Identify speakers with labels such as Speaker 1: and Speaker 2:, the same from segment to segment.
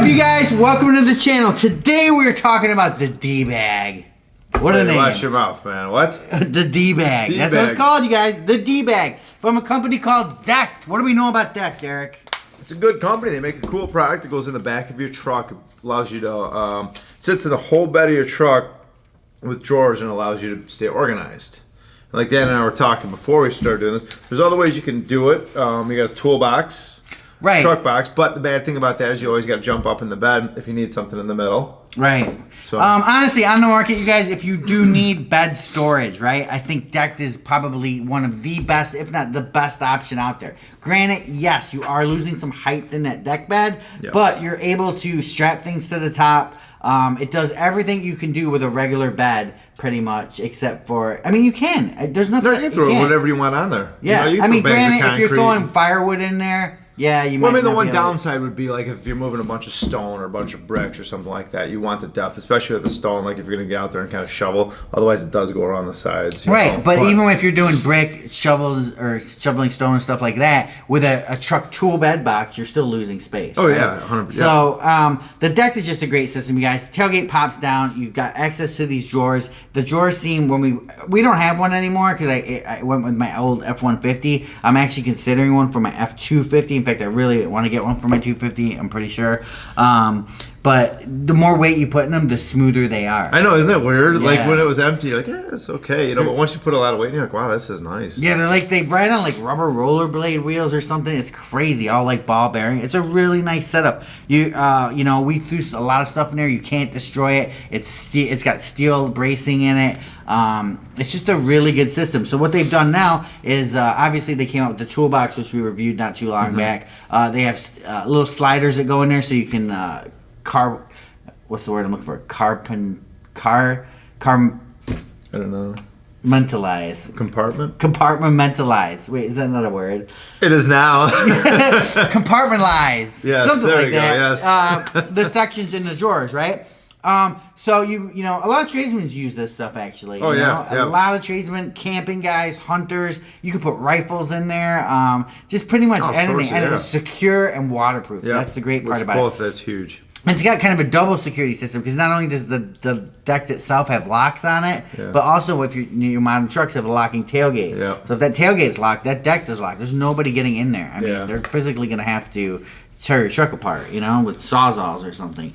Speaker 1: up, you guys? Welcome to the channel. Today we're talking about the D-bag. What a name.
Speaker 2: Watch your mouth, man. What?
Speaker 1: The D-bag. That's what it's called, you guys. The D-bag. From a company called DECKED. What do we know about DECKED, Eric?
Speaker 2: It's a good company. They make a cool product that goes in the back of your truck. It allows you to, sits in the whole bed of your truck with drawers and allows you to stay organized. And like Dan and I were talking before we started doing this, there's other ways you can do it. You got a toolbox.
Speaker 1: Right.
Speaker 2: Truck box, but the bad thing about that is you always got to jump up in the bed if you need something in the middle.
Speaker 1: Right.
Speaker 2: So
Speaker 1: honestly, on the market, you guys, if you do need bed storage, right, I think DECKED is probably one of the best, if not the best option out there. Granted, yes, you are losing some height in that deck bed, but you're able to strap things to the top. It does everything you can do with a regular bed, pretty much, except for, I mean, you can. There's nothing.
Speaker 2: No, you can throw whatever you want on there.
Speaker 1: Yeah,
Speaker 2: you know,
Speaker 1: I mean, granted, if you're throwing firewood in there, yeah, you might.
Speaker 2: Well, I mean, the one downside would be like if you're moving a bunch of stone or a bunch of bricks or something like that. You want the depth, especially with the stone. Like if you're gonna get out there and kind of shovel, otherwise it does go around the sides.
Speaker 1: Right, but even if you're doing brick shovels or shoveling stone and stuff like that with a truck tool bed box, you're still losing space.
Speaker 2: Oh
Speaker 1: right?
Speaker 2: yeah, 100%.
Speaker 1: So the DECKED is just a great system, you guys. The tailgate pops down. You've got access to these drawers. The drawers seem when we don't have one anymore because I went with my old F-150. I'm actually considering one for my F-250. In fact, I really want to get one for my 250. I'm pretty sure. But the more weight you put in them, the smoother they are.
Speaker 2: I know, isn't that weird?
Speaker 1: Yeah.
Speaker 2: Like when it was empty, you're like, yeah, it's okay, you know. But once you put a lot of weight in, you're like, wow, this is nice.
Speaker 1: Yeah, they ride on like rubber rollerblade wheels or something. It's crazy, all like ball bearing. It's a really nice setup. You know, we threw a lot of stuff in there. You can't destroy it. It's got steel bracing in it. It's just a really good system. So what they've done now is obviously they came out with the toolbox, which we reviewed not too long back. They have little sliders that go in there, so you can what's the word I'm looking for? I
Speaker 2: don't know.
Speaker 1: Compartmentalize. Wait, is that not a word?
Speaker 2: It is now.
Speaker 1: Compartmentalize.
Speaker 2: Yes,
Speaker 1: something
Speaker 2: there
Speaker 1: like
Speaker 2: you go,
Speaker 1: that.
Speaker 2: yes.
Speaker 1: The sections in the drawers, right? So you know, a lot of tradesmen use this stuff actually.
Speaker 2: Oh,
Speaker 1: you
Speaker 2: yeah,
Speaker 1: know? A lot of tradesmen, camping guys, hunters. You can put rifles in there. Just pretty much anything, and it's secure and waterproof. Yeah. That's the great part about it.
Speaker 2: That's huge.
Speaker 1: And it's got kind of a double security system because not only does the DECKED itself have locks on it, but also if your modern trucks have a locking tailgate.
Speaker 2: Yeah.
Speaker 1: So if that tailgate's locked, that DECKED is locked. There's nobody getting in there. I mean, they're physically going to have to tear your truck apart, you know, with sawzalls or something.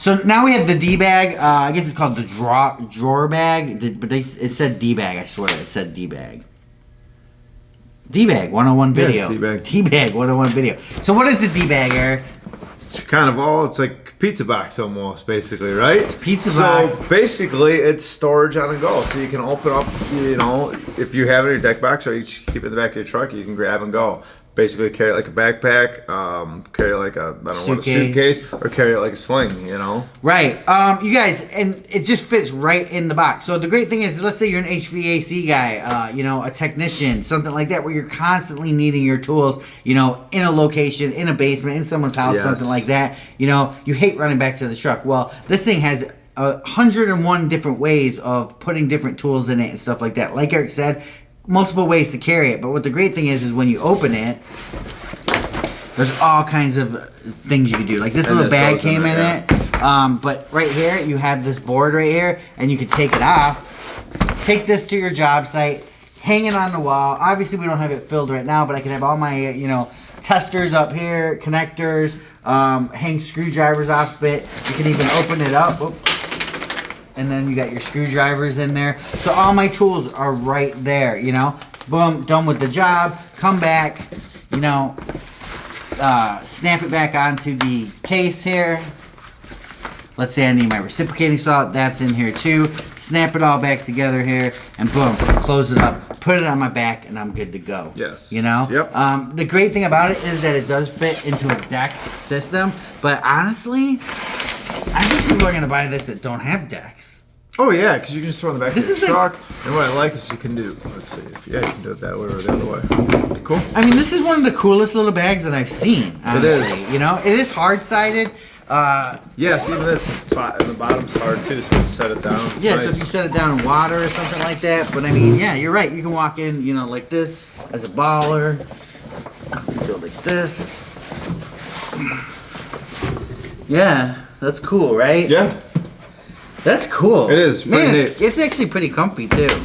Speaker 1: So now we have the D-bag. I guess it's called the drawer bag, but it said D-bag. I swear it said D-bag. D-bag 101 video.
Speaker 2: D-bag.
Speaker 1: D-bag 101 video. So what is the D-bag, Eric?
Speaker 2: It's kind of it's like pizza box almost, basically, right?
Speaker 1: Pizza box.
Speaker 2: So basically, it's storage on the go. So you can open up, you know, if you have it in your deck box or you just keep it in the back of your truck, you can grab and go. Basically, carry it like a backpack, carry it like a suitcase, or carry it like a sling, you know?
Speaker 1: Right. You guys, and it just fits right in the box. So the great thing is, let's say you're an HVAC guy, you know, a technician, something like that, where you're constantly needing your tools, you know, in a location, in a basement, in someone's house, something like that. You know, you hate running back to the truck. Well, this thing has 101 different ways of putting different tools in it and stuff like that. Like Eric said, multiple ways to carry it, but what the great thing is when you open it, there's all kinds of things you can do. Like this little bag came in it, but right here you have this board right here, and you can take it off, take this to your job site, hang it on the wall. Obviously we don't have it filled right now, but I can have all my you know, testers up here, connectors, hang screwdrivers off it. You can even open it up. Oops. And then you got your screwdrivers in there. So all my tools are right there, you know. Boom, done with the job. Come back, you know, snap it back onto the case here. Let's say I need my reciprocating saw. That's in here too. Snap it all back together here, and boom, close it up. Put it on my back, and I'm good to go.
Speaker 2: Yes.
Speaker 1: You know?
Speaker 2: Yep.
Speaker 1: The great thing about it is that it does fit into a DECKED system. But honestly, I think people are going to buy this that don't have DECKEDs.
Speaker 2: Oh yeah, because you can just throw in the back of your truck. And what I like is you can do, let's see, you can do it that way or the other way. Cool.
Speaker 1: I mean, this is one of the coolest little bags that I've seen. Honestly.
Speaker 2: It is.
Speaker 1: You know, it is hard-sided.
Speaker 2: Yes, even this spot in the bottom's hard too, so you can set it down. It's nice.
Speaker 1: So if you set it down in water or something like that. But I mean, yeah, you're right. You can walk in, you know, like this as a baller. Go like this. Yeah, that's cool, right?
Speaker 2: Yeah.
Speaker 1: That's cool.
Speaker 2: It is
Speaker 1: Man,
Speaker 2: pretty
Speaker 1: it's actually pretty comfy too.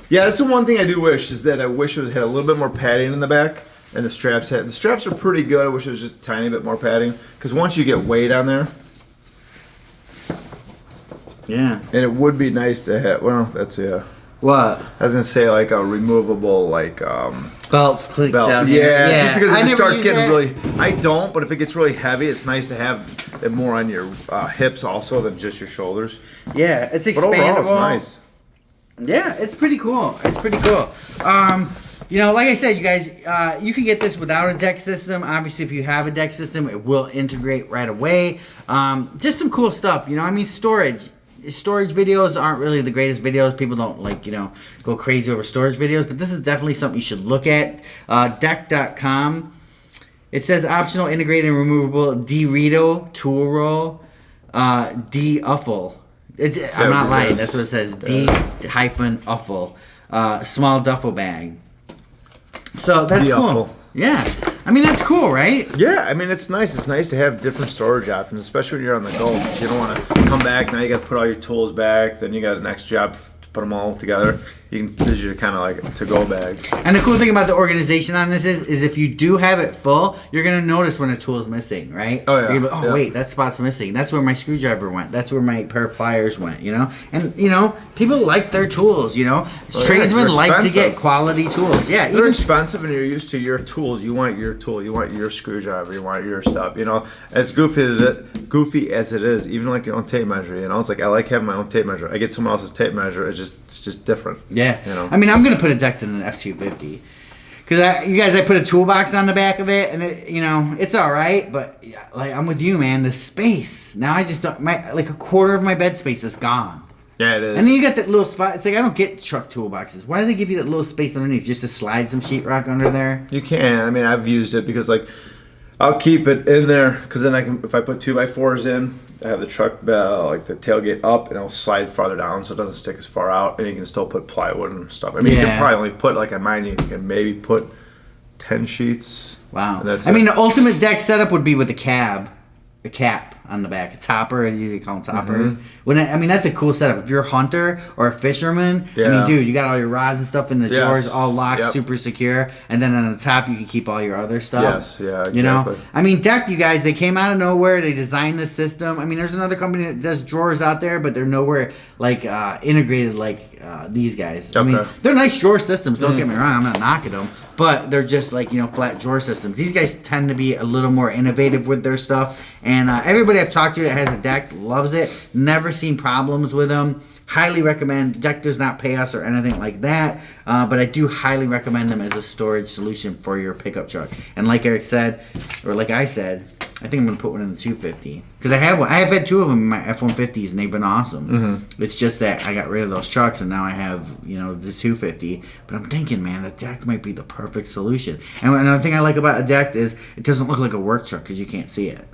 Speaker 2: Yeah, that's the one thing I do wish is that I wish it had a little bit more padding in the back, and the straps are pretty good. I wish it was just a tiny bit more padding, because once you get weight on there,
Speaker 1: yeah,
Speaker 2: and it would be nice to have. Well, that's
Speaker 1: What?
Speaker 2: I was gonna say like a removable
Speaker 1: Belts click
Speaker 2: belt.
Speaker 1: down
Speaker 2: Yeah,
Speaker 1: here.
Speaker 2: just because
Speaker 1: I
Speaker 2: if it
Speaker 1: never
Speaker 2: starts
Speaker 1: use
Speaker 2: getting
Speaker 1: that.
Speaker 2: really, I don't. But if it gets really heavy, it's nice to have it more on your hips also than just your shoulders.
Speaker 1: Yeah, it's
Speaker 2: But
Speaker 1: expandable.
Speaker 2: overall, it's nice.
Speaker 1: Yeah, it's pretty cool. It's pretty cool. You know, like I said, you guys, you can get this without a deck system. Obviously, if you have a deck system, it will integrate right away. Just some cool stuff. You know, I mean, storage videos aren't really the greatest videos. People don't like, you know, go crazy over storage videos, but this is definitely something you should look at. Deck.com. It says optional integrated and removable D-Rito tool roll, D-Uffle. I'm not lying. That's what it says. D-Uffle. Small duffel bag. So that's
Speaker 2: D-Uffle.
Speaker 1: cool. Yeah. I mean, that's cool, right?
Speaker 2: Yeah, I mean, it's nice. It's nice to have different storage options, especially when you're on the go. 'Cause you don't want to come back, now you got to put all your tools back, then you got an next job to put them all together. You can, this is your kind of like a to-go bag.
Speaker 1: And the cool thing about the organization on this is if you do have it full, you're going to notice when a tool is missing, right?
Speaker 2: Oh, yeah.
Speaker 1: You're gonna be,
Speaker 2: Yeah.
Speaker 1: wait, that spot's missing. That's where my screwdriver went. That's where my pair of pliers went, you know? And, you know, people like their tools, you know?
Speaker 2: Oh, yeah,
Speaker 1: Tradesmen
Speaker 2: they're
Speaker 1: like to
Speaker 2: expensive.
Speaker 1: get quality tools. Yeah,
Speaker 2: They're
Speaker 1: even
Speaker 2: expensive and you're used to your tools. You want your tool. You want your screwdriver. You want your stuff. You know, as goofy as it is, even like your own tape measure. You know, it's like I like having my own tape measure. I get someone else's tape measure. It's just different.
Speaker 1: Yeah.
Speaker 2: You know?
Speaker 1: I mean, I'm going to put a deck in an F-250. Because I put a toolbox on the back of it, and it, you know, it's all right. But like I'm with you, man. The space now, I just don't. Like a quarter of my bed space is gone.
Speaker 2: Yeah, it is.
Speaker 1: And then you got that little spot. It's like I don't get truck toolboxes. Why do they give you that little space underneath just to slide some sheetrock under there?
Speaker 2: You can. I mean, I've used it because like I'll keep it in there because then I can, if I put 2x4s in, I have the truck like the tailgate up and it'll slide farther down so it doesn't stick as far out, and you can still put plywood and stuff. I mean, you can probably only put like on mine, you can maybe put 10 sheets.
Speaker 1: Wow.
Speaker 2: And that's
Speaker 1: I mean,
Speaker 2: it.
Speaker 1: the ultimate deck setup would be with a cap on the back, a topper. You call them toppers. I mean, that's a cool setup. If you're a hunter or a fisherman, I mean, dude, you got all your rods and stuff in the drawers, all locked, super secure, and then on the top you can keep all your other stuff.
Speaker 2: Yes, yeah, exactly.
Speaker 1: You know, I mean, Decked, you guys, they came out of nowhere. They designed the system. I mean, there's another company that does drawers out there, but they're nowhere like integrated like these guys. I mean, they're nice drawer systems. Don't get me wrong. I'm not knocking them. But they're just like, you know, flat drawer systems. These guys tend to be a little more innovative with their stuff. And everybody I've talked to that has a Deck loves it. Never seen problems with them. Highly recommend. Deck does not pay us or anything like that. But I do highly recommend them as a storage solution for your pickup truck. And like Eric said, or like I said, I think I'm going to put one in the 250. Because I have one. I have had two of them in my F-150s, and they've been awesome. It's just that I got rid of those trucks, and now I have, you know, the 250. But I'm thinking, man, the Deck might be the perfect solution. And another thing I like about a Deck is it doesn't look like a work truck because you can't see it.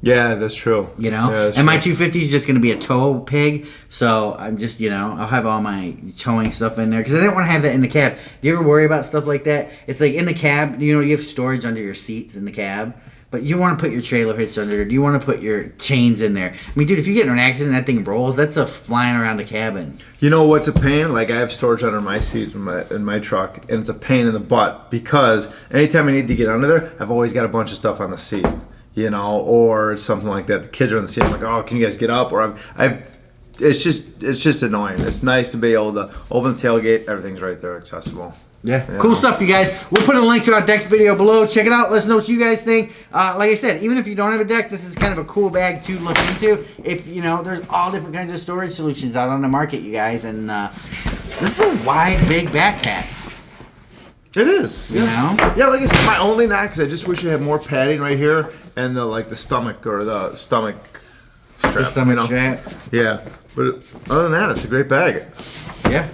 Speaker 2: Yeah, that's true.
Speaker 1: You know?
Speaker 2: Yeah, that's
Speaker 1: and my
Speaker 2: true.
Speaker 1: 250 is just going to be a tow pig. So I'm just, you know, I'll have all my towing stuff in there. Because I didn't want to have that in the cab. Do you ever worry about stuff like that? It's like in the cab, you know, you have storage under your seats in the cab. But you want to put your trailer hitch under there. You want to put your chains in there. I mean, dude, if you get in an accident and that thing rolls, that's a flying around the cabin.
Speaker 2: You know what's a pain? Like I have storage under my seat in my truck, and it's a pain in the butt because anytime I need to get under there, I've always got a bunch of stuff on the seat, you know, or something like that. The kids are on the seat. I'm like, oh, can you guys get up? Or it's just annoying. It's nice to be able to open the tailgate. Everything's right there, accessible.
Speaker 1: Yeah. Cool stuff, you guys. We'll put a link to our Deck video below. Check it out. Let us know what you guys think. Like I said, even if you don't have a Deck, this is kind of a cool bag to look into. If, you know, there's all different kinds of storage solutions out on the market, you guys. And this is a wide, big backpack.
Speaker 2: It is.
Speaker 1: You know?
Speaker 2: Yeah, like I said, my only knock is I just wish it had more padding right here and the stomach or the stomach strap.
Speaker 1: The stomach
Speaker 2: you know?
Speaker 1: strap.
Speaker 2: Yeah. But other than that, it's a great bag.
Speaker 1: Yeah.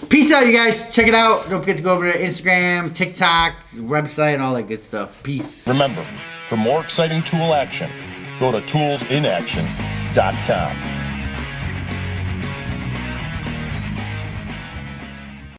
Speaker 1: Peace out, you guys. Check it out. Don't forget to go over to Instagram, TikTok, website, and all that good stuff. Peace.
Speaker 3: Remember, for more exciting tool action, go to toolsinaction.com.